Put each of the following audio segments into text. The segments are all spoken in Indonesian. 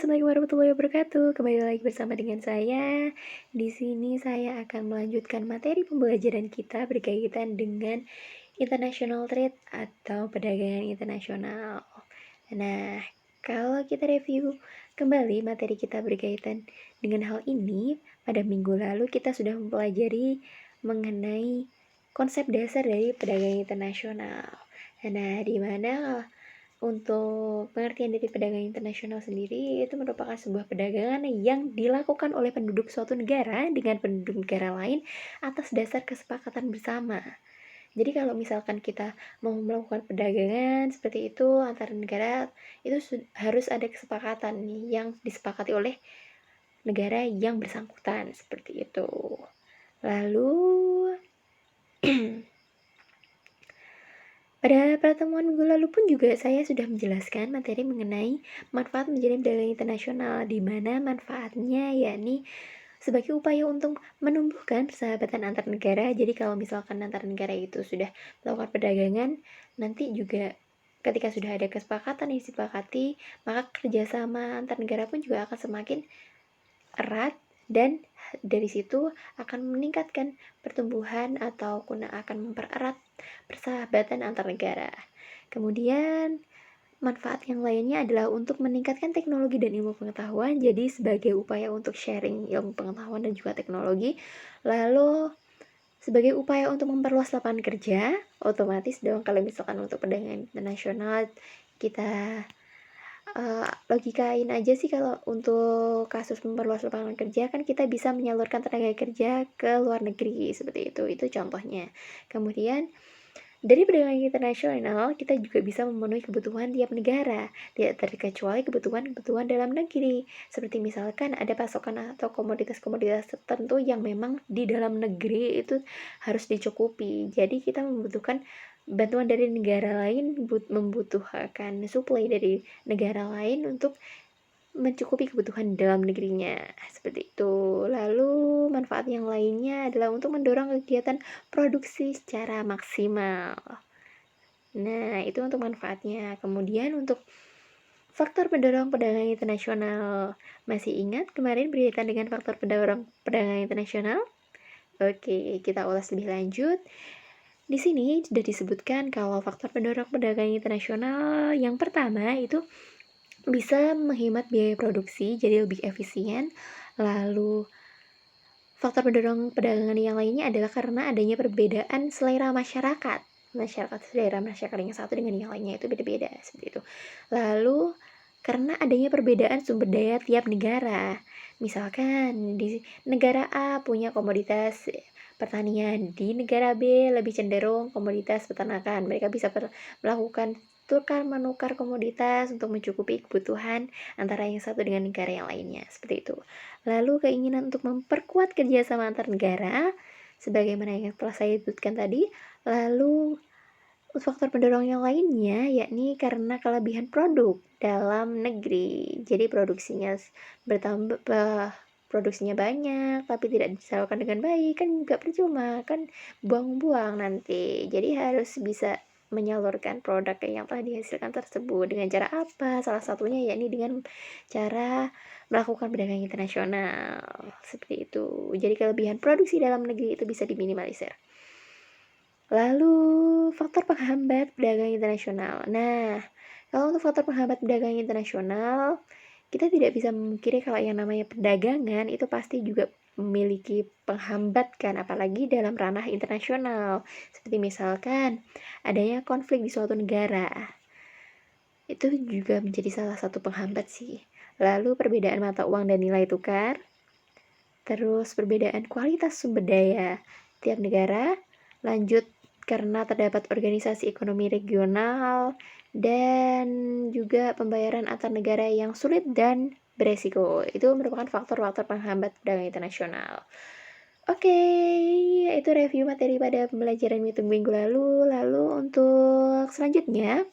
Assalamualaikum warahmatullahi wabarakatuh. Kembali lagi bersama dengan saya. Di sini saya akan melanjutkan materi pembelajaran kita berkaitan dengan international trade atau perdagangan internasional. Nah, kalau kita review kembali materi kita berkaitan dengan hal ini, pada minggu lalu kita sudah mempelajari mengenai konsep dasar dari perdagangan internasional. Nah, di mana untuk pengertian dari perdagangan internasional sendiri, itu merupakan sebuah perdagangan yang dilakukan oleh penduduk suatu negara dengan penduduk negara lain atas dasar kesepakatan bersama. Jadi kalau misalkan kita mau melakukan perdagangan seperti itu antar negara, itu harus ada kesepakatan yang disepakati oleh negara yang bersangkutan, seperti itu. Lalu pada pertemuan minggu lalu pun juga saya sudah menjelaskan materi mengenai manfaat menjalin perdagangan internasional, di mana manfaatnya yakni sebagai upaya untuk menumbuhkan persahabatan antar negara. Jadi kalau misalkan antar negara itu sudah melakukan perdagangan, nanti juga ketika sudah ada kesepakatan yang disepakati, maka kerjasama antar negara pun juga akan semakin erat, dan dari situ akan meningkatkan pertumbuhan atau akan mempererat persahabatan antar negara. Kemudian manfaat yang lainnya adalah untuk meningkatkan teknologi dan ilmu pengetahuan, jadi sebagai upaya untuk sharing ilmu pengetahuan dan juga teknologi. Lalu sebagai upaya untuk memperluas lapangan kerja, otomatis dong kalau misalkan untuk perdagangan internasional kita logikain aja sih, kalau untuk kasus memperluas lapangan kerja kan kita bisa menyalurkan tenaga kerja ke luar negeri, seperti itu contohnya. Kemudian dari perdagangan internasional kita juga bisa memenuhi kebutuhan tiap negara, tidak terkecuali kebutuhan dalam negeri, seperti misalkan ada pasokan atau komoditas-komoditas tertentu yang memang di dalam negeri itu harus dicukupi. Jadi kita membutuhkan bantuan dari negara lain, membutuhkan suplai dari negara lain untuk mencukupi kebutuhan dalam negerinya, seperti itu. Lalu manfaat yang lainnya adalah untuk mendorong kegiatan produksi secara maksimal. Nah, itu untuk manfaatnya. Kemudian untuk faktor pendorong perdagangan internasional, masih ingat kemarin berkaitan dengan faktor pendorong perdagangan internasional? Oke, kita ulas lebih lanjut. Di sini sudah disebutkan kalau faktor pendorong perdagangan internasional yang pertama itu bisa menghemat biaya produksi jadi lebih efisien. Lalu faktor pendorong perdagangan yang lainnya adalah karena adanya perbedaan selera masyarakat. Selera masyarakat yang satu dengan yang lainnya itu beda-beda, seperti itu. Lalu karena adanya perbedaan sumber daya tiap negara. Misalkan di negara A punya komoditas pertanian, di negara B lebih cenderung komoditas peternakan. Mereka bisa melakukan tukar menukar komoditas untuk mencukupi kebutuhan antara yang satu dengan negara yang lainnya, seperti itu. Lalu keinginan untuk memperkuat kerjasama antar negara, sebagaimana yang telah saya sebutkan tadi. Lalu faktor pendorong yang lainnya yakni karena kelebihan produk dalam negeri. Jadi produksinya banyak tapi tidak disalurkan dengan baik, kan nggak percuma, kan buang-buang nanti. Jadi harus bisa menyalurkan produk yang telah dihasilkan tersebut dengan cara apa? Salah satunya yakni dengan cara melakukan perdagangan internasional, seperti itu. Jadi kelebihan produksi dalam negeri itu bisa diminimalisir. Lalu faktor penghambat perdagangan internasional. Nah, kalau untuk faktor penghambat perdagangan internasional, kita tidak bisa memungkiri kalau yang namanya perdagangan itu pasti juga memiliki penghambat kan, apalagi dalam ranah internasional. Seperti misalkan adanya konflik di suatu negara. Itu juga menjadi salah satu penghambat sih. Lalu perbedaan mata uang dan nilai tukar. Terus perbedaan kualitas sumber daya tiap negara. Lanjut karena terdapat organisasi ekonomi regional, dan juga pembayaran antar negara yang sulit dan beresiko. Itu merupakan faktor-faktor penghambat perdagangan internasional. Oke, itu review materi pada pembelajaran minggu lalu. Lalu untuk selanjutnya,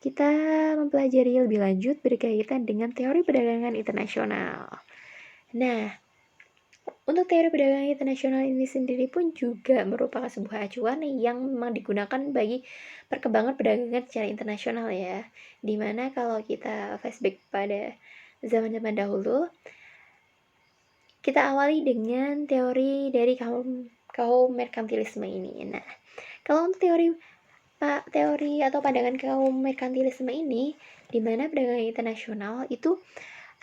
kita mempelajari lebih lanjut berkaitan dengan teori perdagangan internasional. Nah, untuk teori perdagangan internasional ini sendiri pun juga merupakan sebuah acuan yang memang digunakan bagi perkembangan perdagangan secara internasional ya. Dimana kalau kita flashback pada zaman-zaman dahulu, kita awali dengan teori dari kaum merkantilisme ini. Nah, kalau untuk teori atau pandangan kaum merkantilisme ini, di mana perdagangan internasional itu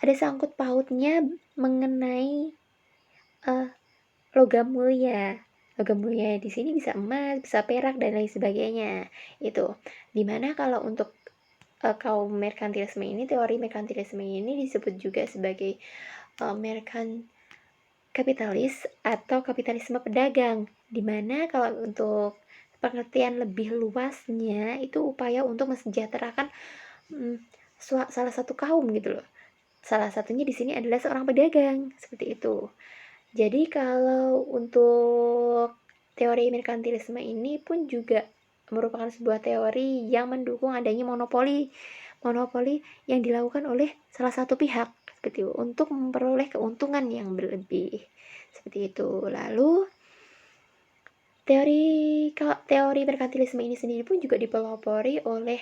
ada sangkut pautnya mengenai logam mulia. Logam mulia di sini bisa emas, bisa perak dan lain sebagainya. Itu. Dimana kalau untuk kaum merkantilisme ini, teori merkantilisme ini disebut juga sebagai merkan kapitalis atau kapitalisme pedagang. Dimana kalau untuk pengertian lebih luasnya itu upaya untuk mensejahterakan salah satu kaum gitu loh. Salah satunya di sini adalah seorang pedagang, seperti itu. Jadi kalau untuk teori merkantilisme ini pun juga merupakan sebuah teori yang mendukung adanya monopoli yang dilakukan oleh salah satu pihak seperti itu untuk memperoleh keuntungan yang berlebih seperti itu. Lalu teori merkantilisme ini sendiri pun juga dipelopori oleh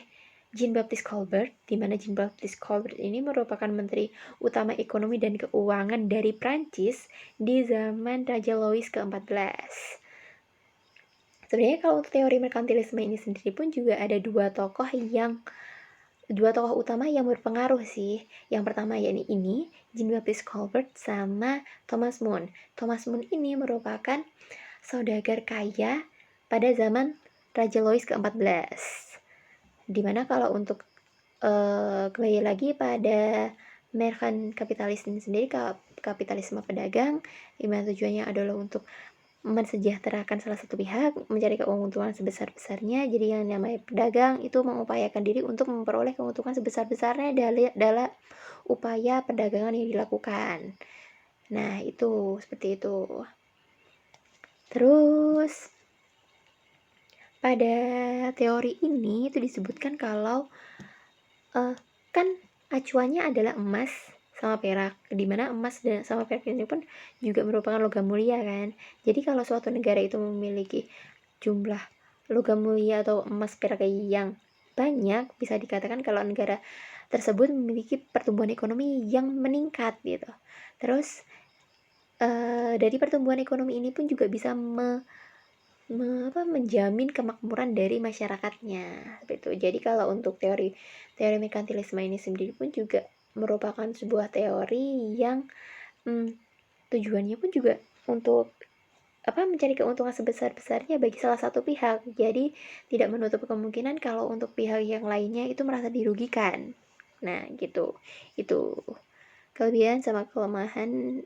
Jean-Baptiste Colbert, di mana Jean-Baptiste Colbert ini merupakan Menteri Utama Ekonomi dan Keuangan dari Prancis di zaman Raja Louis ke-14. Sebenarnya kalau untuk teori merkantilisme ini sendiri pun juga ada dua tokoh utama yang berpengaruh sih. Yang pertama yakni Jean-Baptiste Colbert sama Thomas More. Thomas More ini merupakan saudagar kaya pada zaman Raja Louis ke-14. Dimana kalau untuk kembali lagi pada merkan kapitalisme sendiri, kapitalisme pedagang, dimana tujuannya adalah untuk mensejahterakan salah satu pihak, mencari keuntungan sebesar-besarnya. Jadi yang namanya pedagang itu mengupayakan diri untuk memperoleh keuntungan sebesar-besarnya dalam upaya perdagangan yang dilakukan. Nah, itu seperti itu. Terus pada teori ini itu disebutkan kalau kan acuannya adalah emas sama perak, dimana emas dan sama perak ini pun juga merupakan logam mulia kan. Jadi kalau suatu negara itu memiliki jumlah logam mulia atau emas perak yang banyak, bisa dikatakan kalau negara tersebut memiliki pertumbuhan ekonomi yang meningkat gitu. Terus dari pertumbuhan ekonomi ini pun juga bisa menjamin kemakmuran dari masyarakatnya seperti itu. Jadi kalau untuk teori merkantilisme ini sendiri pun juga merupakan sebuah teori yang tujuannya pun juga untuk mencari keuntungan sebesar-besarnya bagi salah satu pihak. Jadi tidak menutup kemungkinan kalau untuk pihak yang lainnya itu merasa dirugikan. Nah, gitu. Itu kelebihan sama kelemahan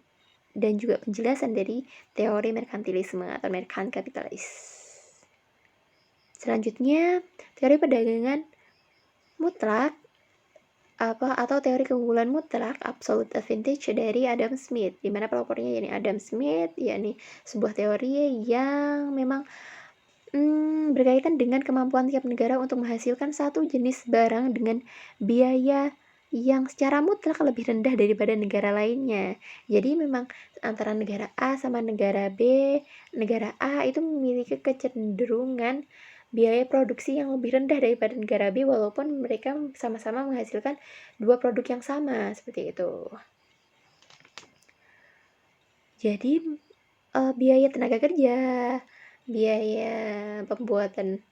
dan juga penjelasan dari teori merkantilisme atau merkan kapitalis. Selanjutnya, teori perdagangan mutlak atau teori keunggulan mutlak absolute advantage dari Adam Smith, di mana pelopornya yakni Adam Smith, yakni sebuah teori yang memang berkaitan dengan kemampuan tiap negara untuk menghasilkan satu jenis barang dengan biaya yang secara mutlak lebih rendah daripada negara lainnya. Jadi memang antara negara A sama negara B, negara A itu memiliki kecenderungan biaya produksi yang lebih rendah daripada negara B, walaupun mereka sama-sama menghasilkan dua produk yang sama, seperti itu. Jadi biaya tenaga kerja, biaya pembuatan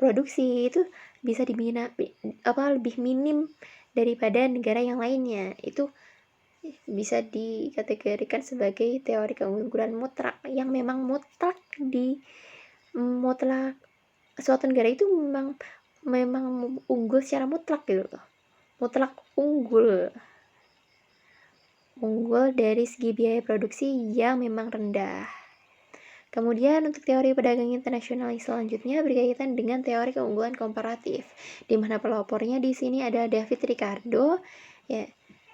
produksi itu bisa lebih minim daripada negara yang lainnya. Itu bisa dikategorikan sebagai teori keunggulan mutlak yang memang mutlak suatu negara itu memang unggul secara mutlak gitu loh. Mutlak unggul dari segi biaya produksi yang memang rendah. Kemudian untuk teori perdagangan internasional selanjutnya berkaitan dengan teori keunggulan komparatif, di mana pelopornya di sini ada David Ricardo, ya.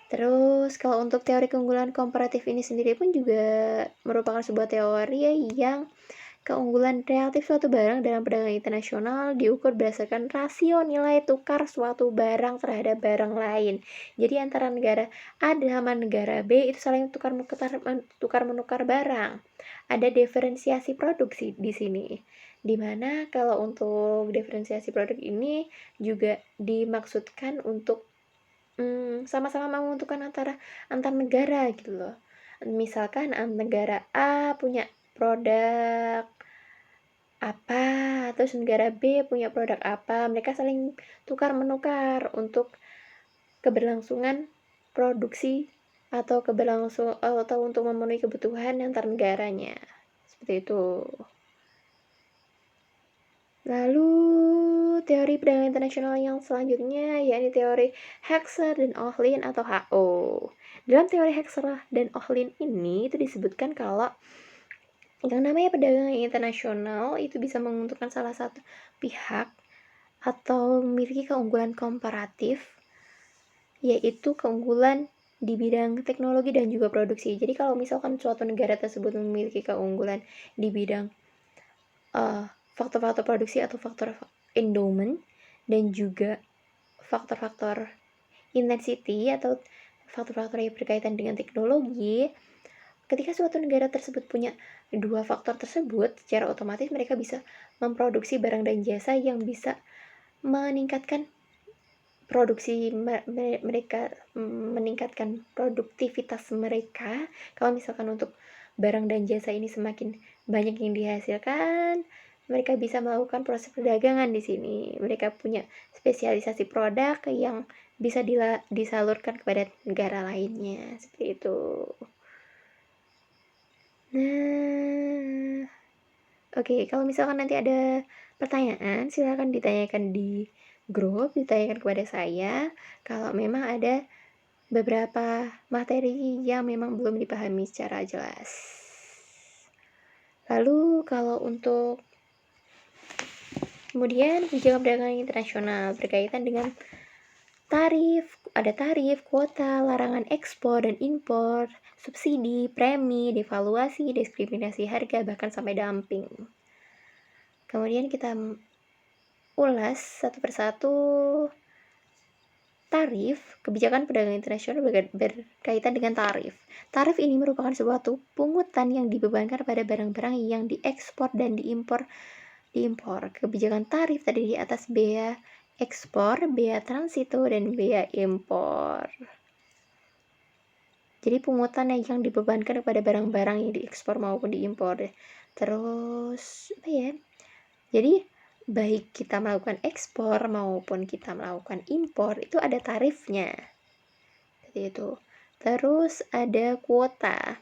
Terus kalau untuk teori keunggulan komparatif ini sendiri pun juga merupakan sebuah teori yang keunggulan relatif suatu barang dalam perdagangan internasional diukur berdasarkan rasio nilai tukar suatu barang terhadap barang lain. Jadi antara negara A sama negara B itu saling tukar menukar barang. Ada diferensiasi produksi di sini. Dimana kalau untuk diferensiasi produk ini juga dimaksudkan untuk sama-sama menguntungkan antar negara gitu loh. Misalkan negara A punya produk apa, terus negara B punya produk apa, mereka saling tukar-menukar untuk keberlangsungan produksi atau untuk memenuhi kebutuhan antar negaranya. Seperti itu. Lalu teori perdagangan internasional yang selanjutnya yakni teori Hexer dan Ohlin atau HO. Dalam teori Hexer dan Ohlin ini itu disebutkan kalau yang namanya perdagangan internasional itu bisa menguntungkan salah satu pihak atau memiliki keunggulan komparatif, yaitu keunggulan di bidang teknologi dan juga produksi. Jadi kalau misalkan suatu negara tersebut memiliki keunggulan di bidang faktor-faktor produksi atau faktor endowment dan juga faktor-faktor intensity atau faktor-faktor yang berkaitan dengan teknologi, ketika suatu negara tersebut punya dua faktor tersebut, secara otomatis mereka bisa memproduksi barang dan jasa yang bisa meningkatkan produksi mereka, meningkatkan produktivitas mereka. Kalau misalkan untuk barang dan jasa ini semakin banyak yang dihasilkan, mereka bisa melakukan proses perdagangan di sini. Mereka punya spesialisasi produk yang bisa disalurkan kepada negara lainnya, seperti itu. Nah, oke, kalau misalkan nanti ada pertanyaan, silakan ditanyakan di grup, ditanyakan kepada saya. Kalau memang ada beberapa materi yang memang belum dipahami secara jelas. Lalu kalau untuk kemudian kebijakan perdagangan internasional berkaitan dengan tarif, ada tarif, kuota, larangan ekspor dan impor, subsidi, premi, devaluasi, diskriminasi harga, bahkan sampai dumping. Kemudian kita ulas satu persatu tarif. Kebijakan perdagangan internasional berkaitan dengan tarif. Tarif ini merupakan suatu pungutan yang dibebankan pada barang-barang yang diekspor dan diimpor. Kebijakan tarif terdiri atas bea ekspor, bea transito, dan bea impor. Jadi pungutan yang dibebankan kepada barang-barang yang diekspor maupun diimpor. Terus apa ya? Jadi baik kita melakukan ekspor maupun kita melakukan impor itu ada tarifnya. Seperti itu. Terus ada kuota.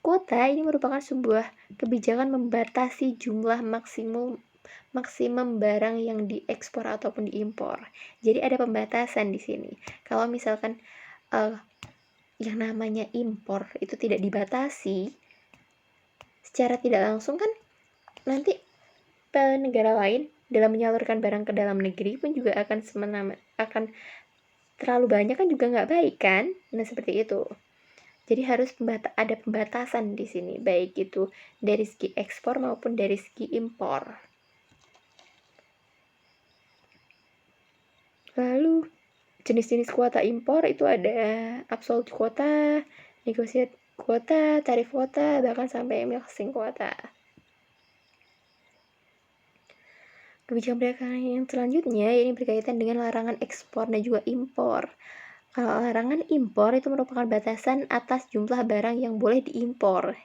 Kuota ini merupakan sebuah kebijakan membatasi jumlah maksimum barang yang diekspor ataupun diimpor. Jadi ada pembatasan di sini. Kalau misalkan yang namanya impor itu tidak dibatasi, secara tidak langsung kan nanti negara lain dalam menyalurkan barang ke dalam negeri pun juga akan terlalu banyak kan juga nggak baik kan. Nah seperti itu. Jadi harus ada pembatasan di sini, baik itu dari segi ekspor maupun dari segi impor. Lalu jenis-jenis kuota impor itu ada absolut kuota, negosiat kuota, tarif kuota, bahkan sampai mixing kuota. Kebijakan perdagangan yang selanjutnya ini berkaitan dengan larangan ekspor dan juga impor. Kalau larangan impor itu merupakan batasan atas jumlah barang yang boleh diimpor.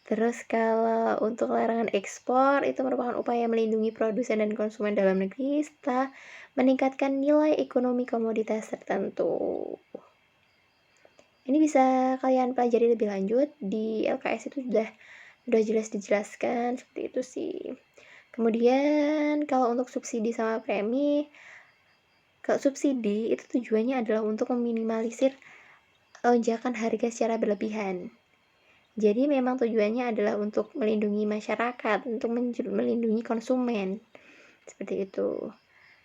Terus kalau untuk larangan ekspor itu merupakan upaya melindungi produsen dan konsumen dalam negeri serta meningkatkan nilai ekonomi komoditas tertentu. Ini bisa kalian pelajari lebih lanjut di LKS, itu sudah jelas dijelaskan seperti itu sih. Kemudian kalau untuk subsidi sama premi, kalau subsidi itu tujuannya adalah untuk meminimalisir lonjakan harga secara berlebihan. Jadi memang tujuannya adalah untuk melindungi masyarakat, untuk melindungi konsumen. Seperti itu.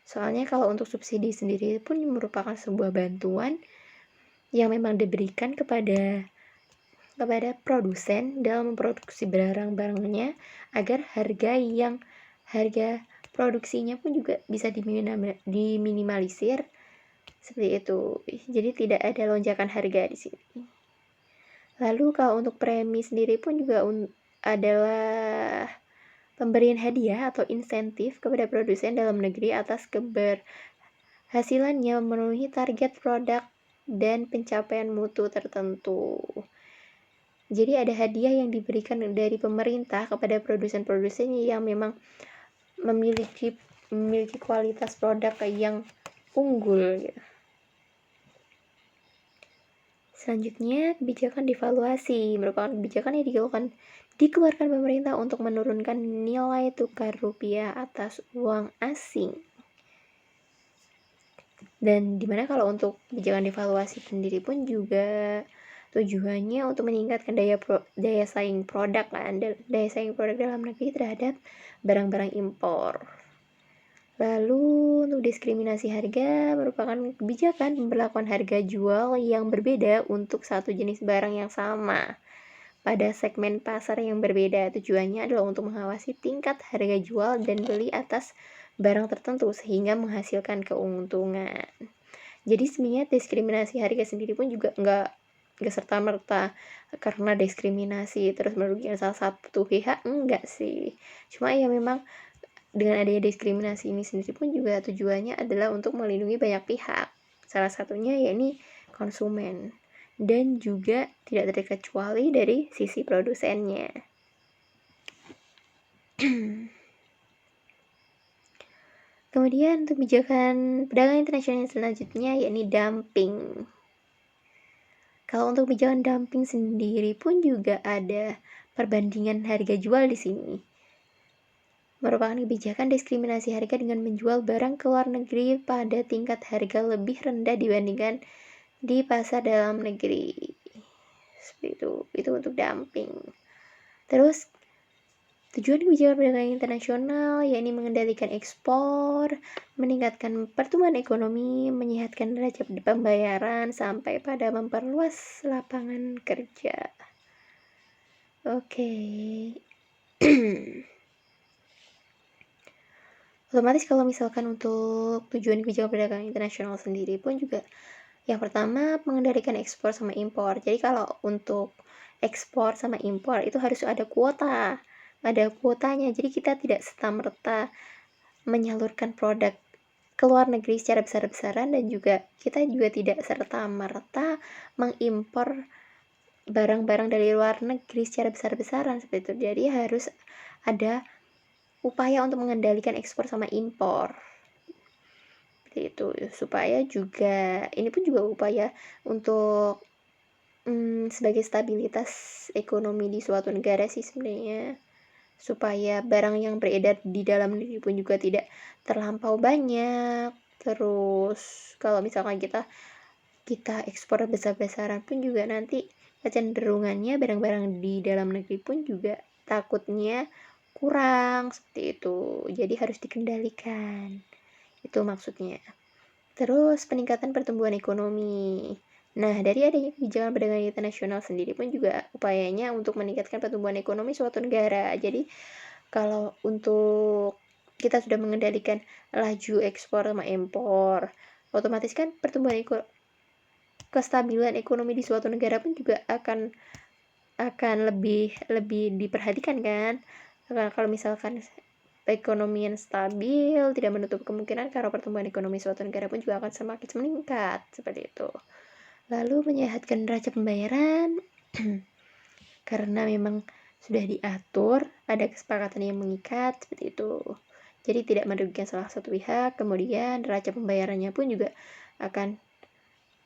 Soalnya kalau untuk subsidi sendiri pun merupakan sebuah bantuan yang memang diberikan kepada produsen dalam memproduksi barang-barangnya agar harga produksinya pun juga bisa diminimalisir seperti itu. Jadi tidak ada lonjakan harga di sini. Lalu kalau untuk premi sendiri pun juga adalah pemberian hadiah atau insentif kepada produsen dalam negeri atas hasilannya memenuhi target produk dan pencapaian mutu tertentu. Jadi ada hadiah yang diberikan dari pemerintah kepada produsen-produsen yang memang memiliki kualitas produk yang unggul gitu. Selanjutnya, kebijakan devaluasi merupakan kebijakan yang dikeluarkan pemerintah untuk menurunkan nilai tukar rupiah atas uang asing. Dan dimana kalau untuk kebijakan devaluasi sendiri pun juga tujuannya untuk meningkatkan daya saing produk kan, daya saing produk dalam negeri terhadap barang-barang impor. Lalu untuk diskriminasi harga merupakan kebijakan pemberlakuan harga jual yang berbeda untuk satu jenis barang yang sama pada segmen pasar yang berbeda. Tujuannya adalah untuk mengawasi tingkat harga jual dan beli atas barang tertentu sehingga menghasilkan keuntungan. Jadi sebenarnya diskriminasi harga sendiri pun juga nggak serta-merta karena diskriminasi terus merugikan salah satu pihak, enggak sih. Cuma ya memang dengan adanya diskriminasi ini sendiri pun juga tujuannya adalah untuk melindungi banyak pihak. Salah satunya yakni konsumen dan juga tidak terkecuali dari sisi produsennya. Kemudian untuk kebijakan perdagangan internasional selanjutnya yakni dumping. Kalau untuk kebijakan dumping sendiri pun juga ada perbandingan harga jual di sini. Merupakan kebijakan diskriminasi harga dengan menjual barang ke luar negeri pada tingkat harga lebih rendah dibandingkan di pasar dalam negeri. Seperti itu untuk dumping. Terus tujuan kebijakan perdagangan internasional yakni mengendalikan ekspor, meningkatkan pertumbuhan ekonomi, menyehatkan neraca pembayaran sampai pada memperluas lapangan kerja. Oke. Otomatis kalau misalkan untuk tujuan kebijakan perdagangan internasional sendiri pun juga yang pertama mengendalikan ekspor sama impor. Jadi kalau untuk ekspor sama impor itu harus ada kuotanya. Jadi kita tidak serta-merta menyalurkan produk ke luar negeri secara besar-besaran dan juga kita juga tidak serta-merta mengimpor barang-barang dari luar negeri secara besar-besaran seperti itu. Jadi harus ada upaya untuk mengendalikan ekspor sama impor itu supaya juga ini pun juga upaya untuk sebagai stabilitas ekonomi di suatu negara sih sebenarnya, supaya barang yang beredar di dalam negeri pun juga tidak terlampau banyak. Terus kalau misalkan kita ekspor besar-besaran pun juga nanti kecenderungannya barang-barang di dalam negeri pun juga takutnya kurang seperti itu. Jadi harus dikendalikan. Itu maksudnya. Terus peningkatan pertumbuhan ekonomi. Nah, dari adanya kebijakan perdagangan internasional sendiri pun juga upayanya untuk meningkatkan pertumbuhan ekonomi suatu negara. Jadi, kalau untuk kita sudah mengendalikan laju ekspor sama impor, otomatis kan pertumbuhan kestabilan ekonomi di suatu negara pun juga akan lebih diperhatikan kan. Kalau misalkan perekonomian stabil, tidak menutup kemungkinan karena pertumbuhan ekonomi suatu negara pun juga akan semakin meningkat seperti itu. Lalu menyehatkan neraca pembayaran karena memang sudah diatur, ada kesepakatan yang mengikat seperti itu. Jadi tidak merugikan salah satu pihak, kemudian neraca pembayarannya pun juga akan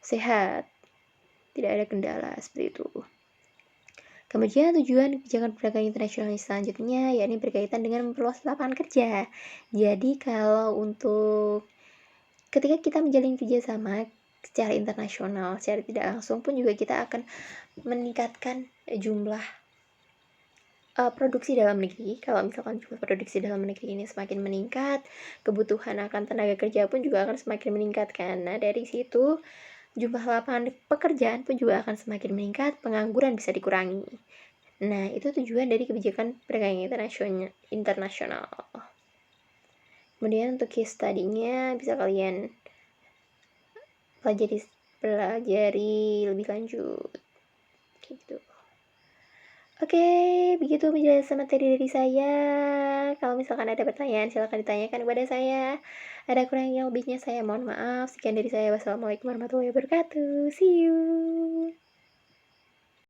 sehat, tidak ada kendala seperti itu. Kemudian tujuan kebijakan perdagangan internasional selanjutnya yakni berkaitan dengan memperluas lapangan kerja. Jadi kalau untuk ketika kita menjalin kerjasama secara internasional, secara tidak langsung pun juga kita akan meningkatkan jumlah produksi dalam negeri. Kalau misalkan jumlah produksi dalam negeri ini semakin meningkat, kebutuhan akan tenaga kerja pun juga akan semakin meningkat kan. Nah, dari situ jumlah lapangan pekerjaan pun juga akan semakin meningkat, pengangguran bisa dikurangi. Nah, itu tujuan dari kebijakan perdagangan internasional. Kemudian untuk case study-nya bisa kalian pelajari lebih lanjut. Gitu. Oke, begitu penjelasan materi dari saya. Kalau misalkan ada pertanyaan silakan ditanyakan kepada saya. Ada kurang yang lebihnya saya mohon maaf. Sekian dari saya. Wassalamualaikum warahmatullahi wabarakatuh. See you.